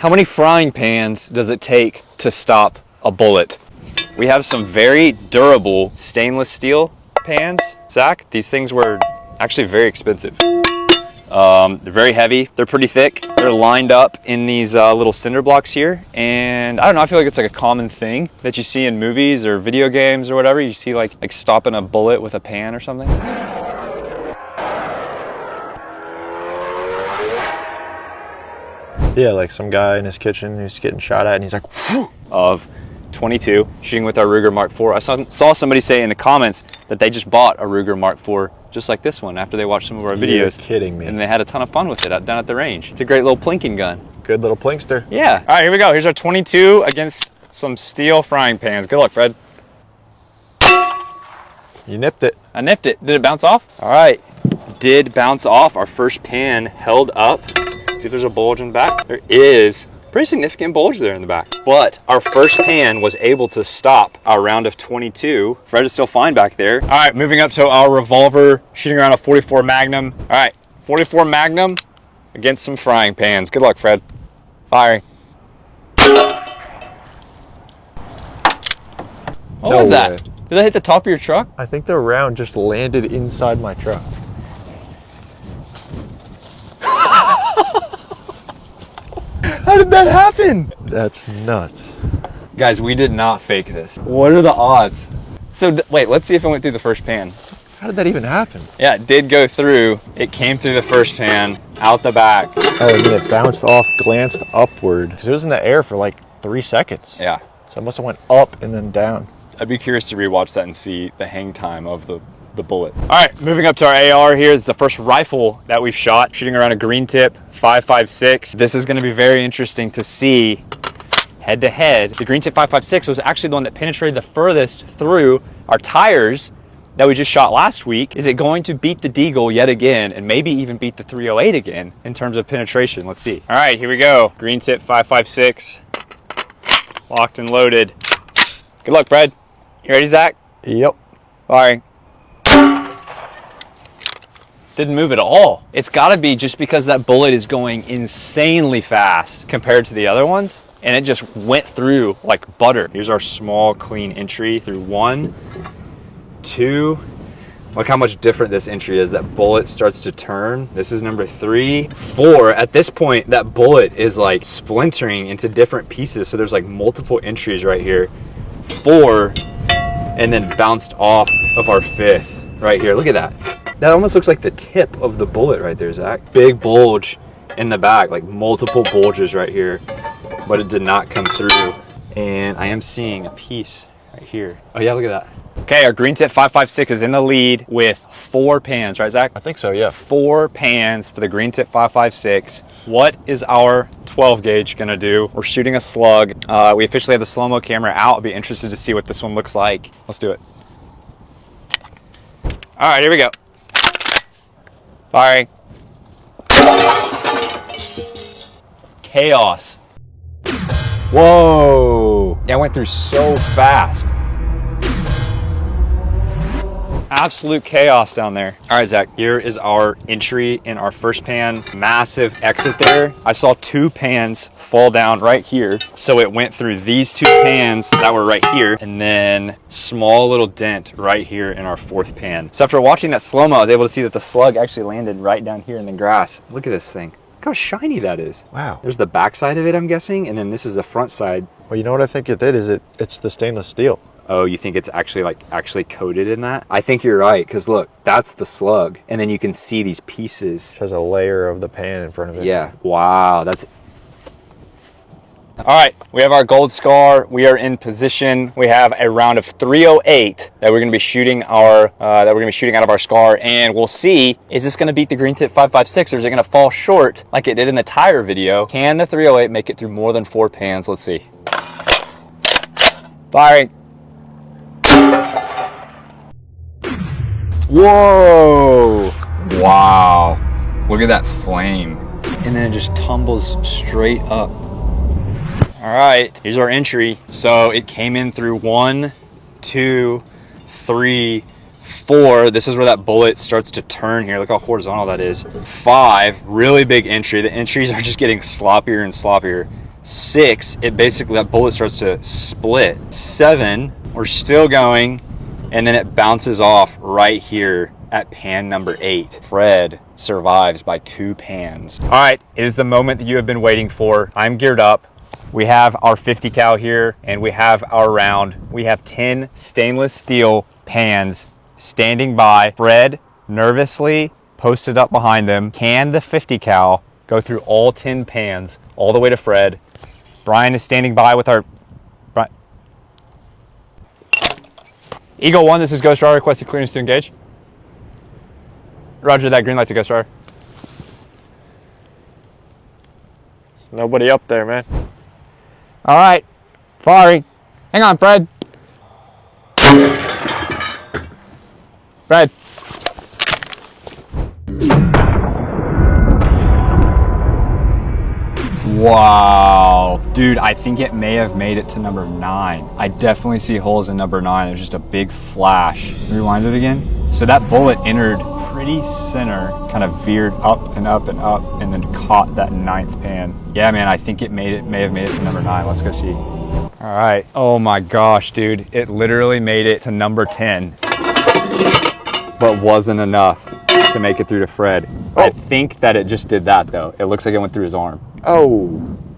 How many frying pans does it take to stop a bullet? We have some very durable stainless steel pans, Zach. These things were actually very expensive. They're very heavy, they're pretty thick. They're lined up in these little cinder blocks here. And I don't know, I feel like it's like a common thing that you see in movies or video games or whatever. You see like stopping a bullet with a pan or something. Yeah, like some guy in his kitchen who's getting shot at and he's like, whew. Of 22 shooting with our Ruger Mark IV. I saw somebody say in the comments that they just bought a Ruger Mark IV just like this one after they watched some of our videos. You're kidding me. And they had a ton of fun with it down at the range. It's a great little plinking gun. Good little plinkster. Yeah. All right, here we go. Here's our 22 against some steel frying pans. Good luck, Fred. You nipped it. I nipped it. Did it bounce off? All right. Did bounce off. Our first pan held up. See if there's a bulge in the back. There is a pretty significant bulge there in the back. But our first pan was able to stop our round of 22. Fred is still fine back there. All right, moving up to our revolver, shooting around a 44 Magnum. All right, 44 Magnum against some frying pans. Good luck, Fred. Firing. What was that? Did that hit the top of your truck? I think the round just landed inside my truck. How did that happen? That's nuts. Guys, we did not fake this. What are the odds? So wait, let's see if it went through the first pan. How did that even happen? Yeah, it did go through. It came through the first pan, out the back. Oh, and then it bounced off, glanced upward. Because it was in the air for like 3 seconds. Yeah. So it must have went up and then down. I'd be curious to rewatch that and see the hang time of the bullet. All right, moving up to our AR here. This is the first rifle that we've shot, shooting around a green tip 5.56. This is gonna be very interesting to see head to head. The green tip 5.56 was actually the one that penetrated the furthest through our tires that we just shot last week. Is it going to beat the Deagle yet again and maybe even beat the 308 again in terms of penetration? Let's see. All right, here we go. Green tip 5.56, locked and loaded. Good luck, Fred. You ready, Zach? Yep. Firing. Didn't move at all. It's gotta be just because that bullet is going insanely fast compared to the other ones, and it just went through like butter. Here's our small, clean entry through 1, 2. Look how much different this entry is. That bullet starts to turn. This is number 3. 4, at this point, that bullet is like splintering into different pieces. So there's like multiple entries right here. 4, and then bounced off of our 5th right here. Look at that. That almost looks like the tip of the bullet right there, Zach. Big bulge in the back, like multiple bulges right here, but it did not come through. And I am seeing a piece right here. Oh yeah, look at that. Okay, our green tip 5.56 is in the lead with 4 pans, right, Zach? I think so, yeah. 4 pans for the green tip 5.56. What is our 12 gauge gonna do? We're shooting a slug. We officially have the slow-mo camera out. I'll be interested to see what this one looks like. Let's do it. All right, here we go. Firing. Chaos. Whoa. Yeah, I went through so fast. Absolute chaos down there. All right, Zach, here is our entry in our first pan. Massive exit there. I saw 2 pans fall down right here. So it went through these 2 pans that were right here, and then small little dent right here in our 4th pan. So after watching that slow-mo, I was able to see that the slug actually landed right down here in the grass. Look at this thing. Look how shiny that is. Wow. There's the back side of it, I'm guessing, and then this is the front side. Well, you know what I think it did is it's the stainless steel. Oh, you think it's actually coated in that? I think you're right, because look, that's the slug. And then you can see these pieces. It has a layer of the pan in front of it. Yeah, wow, that's... All right, we have our gold scar. We are in position. We have a round of 308 that we're gonna be shooting out of our scar, and we'll see, is this gonna beat the green tip 5.56, or is it gonna fall short like it did in the tire video? Can the 308 make it through more than 4 pans? Let's see. Firing. Whoa! Wow. Look at that flame. And then it just tumbles straight up. All right, here's our entry. So it came in through 1, 2, 3, 4. This is where that bullet starts to turn here. Look how horizontal that is. 5, really big entry. The entries are just getting sloppier and sloppier. 6, it basically, that bullet starts to split. 7, we're still going, and then it bounces off right here at pan number 8. Fred survives by 2 pans. All right, it is the moment that you have been waiting for. I'm geared up. We have our 50 cal here, and we have our round. We have 10 stainless steel pans standing by. Fred nervously posted up behind them, canned the 50 cal, go through all 10 pans, all the way to Fred. Brian is standing by with our... Eagle 1, this is Ghost Rider, requested clearance to engage. Roger that, green light to Ghost Rider. There's nobody up there, man. All right, firing. Hang on, Fred. Fred. Wow, dude, I think it may have made it to number 9. I definitely see holes in number 9. There's just a big flash. Rewind it again. So that bullet entered pretty center, kind of veered up and up and up, and then caught that 9th pan. Yeah, man, I think it may have made it to number 9. Let's go see. All right. Oh my gosh, dude, it literally made it to number 10, but wasn't enough to make it through to Fred. Oh. I think that it just did that though. It looks like it went through his arm. Oh.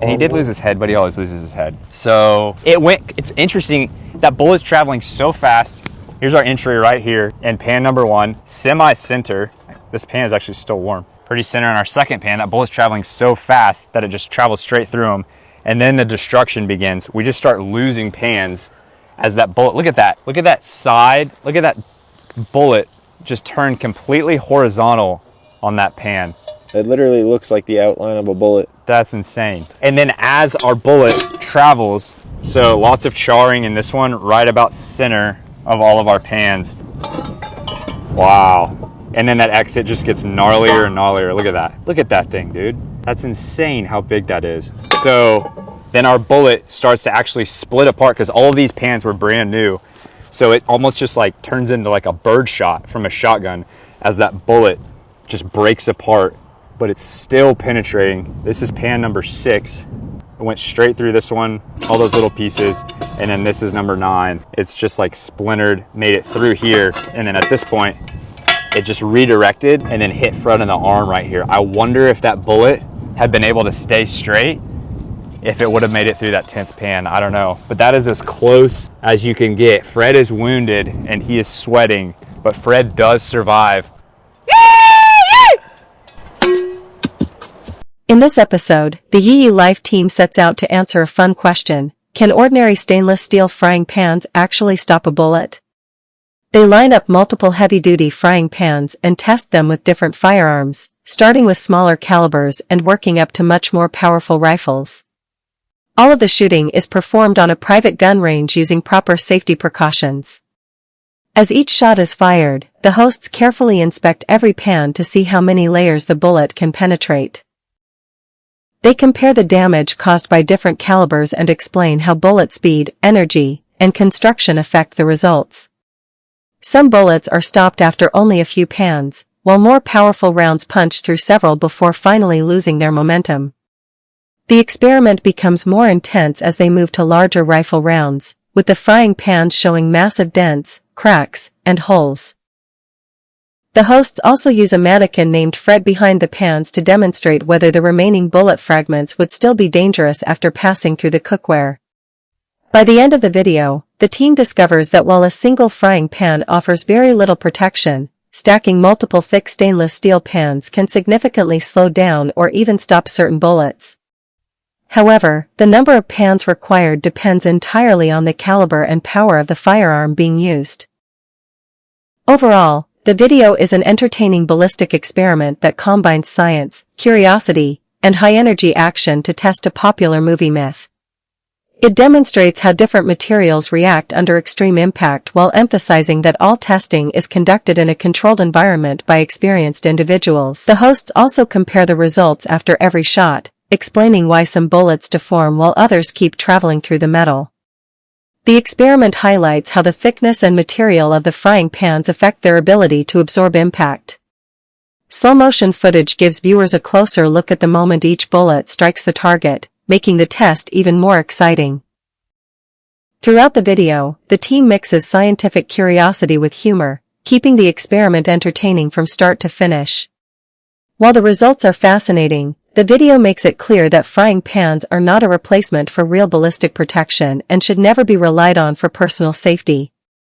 And he did lose his head, but he always loses his head. So it's interesting, that bullet's traveling so fast. Here's our entry right here in pan number 1, semi-center. This pan is actually still warm. Pretty center in our second pan. That bullet's traveling so fast that it just travels straight through him. And then the destruction begins. We just start losing pans as that bullet, look at that side, look at that bullet just turned completely horizontal on that pan. It literally looks like the outline of a bullet. That's insane. And then as our bullet travels, so lots of charring in this one, right about center of all of our pans. Wow. And then that exit just gets gnarlier and gnarlier. Look at that. Look at that thing, dude. That's insane how big that is. So then our bullet starts to actually split apart because all of these pans were brand new. So it almost just like turns into like a bird shot from a shotgun as that bullet just breaks apart, but it's still penetrating. This is pan number 6. It went straight through this one, all those little pieces, and then this is number 9. It's just like splintered, made it through here, and then at this point, it just redirected and then hit Fred in the arm right here. I wonder if that bullet had been able to stay straight, if it would have made it through that 10th pan. I don't know, but that is as close as you can get. Fred is wounded and he is sweating, but Fred does survive. In this episode, the Yee Life team sets out to answer a fun question. Can ordinary stainless steel frying pans actually stop a bullet? They line up multiple heavy-duty frying pans and test them with different firearms, starting with smaller calibers and working up to much more powerful rifles. All of the shooting is performed on a private gun range using proper safety precautions. As each shot is fired, the hosts carefully inspect every pan to see how many layers the bullet can penetrate. They compare the damage caused by different calibers and explain how bullet speed, energy, and construction affect the results. Some bullets are stopped after only a few pans, while more powerful rounds punch through several before finally losing their momentum. The experiment becomes more intense as they move to larger rifle rounds, with the frying pans showing massive dents, cracks, and holes. The hosts also use a mannequin named Fred behind the pans to demonstrate whether the remaining bullet fragments would still be dangerous after passing through the cookware. By the end of the video, the team discovers that while a single frying pan offers very little protection, stacking multiple thick stainless steel pans can significantly slow down or even stop certain bullets. However, the number of pans required depends entirely on the caliber and power of the firearm being used. Overall, the video is an entertaining ballistic experiment that combines science, curiosity, and high-energy action to test a popular movie myth. It demonstrates how different materials react under extreme impact while emphasizing that all testing is conducted in a controlled environment by experienced individuals. The hosts also compare the results after every shot, explaining why some bullets deform while others keep traveling through the metal. The experiment highlights how the thickness and material of the frying pans affect their ability to absorb impact. Slow-motion footage gives viewers a closer look at the moment each bullet strikes the target, making the test even more exciting. Throughout the video, the team mixes scientific curiosity with humor, keeping the experiment entertaining from start to finish. While the results are fascinating, the video makes it clear that frying pans are not a replacement for real ballistic protection and should never be relied on for personal safety.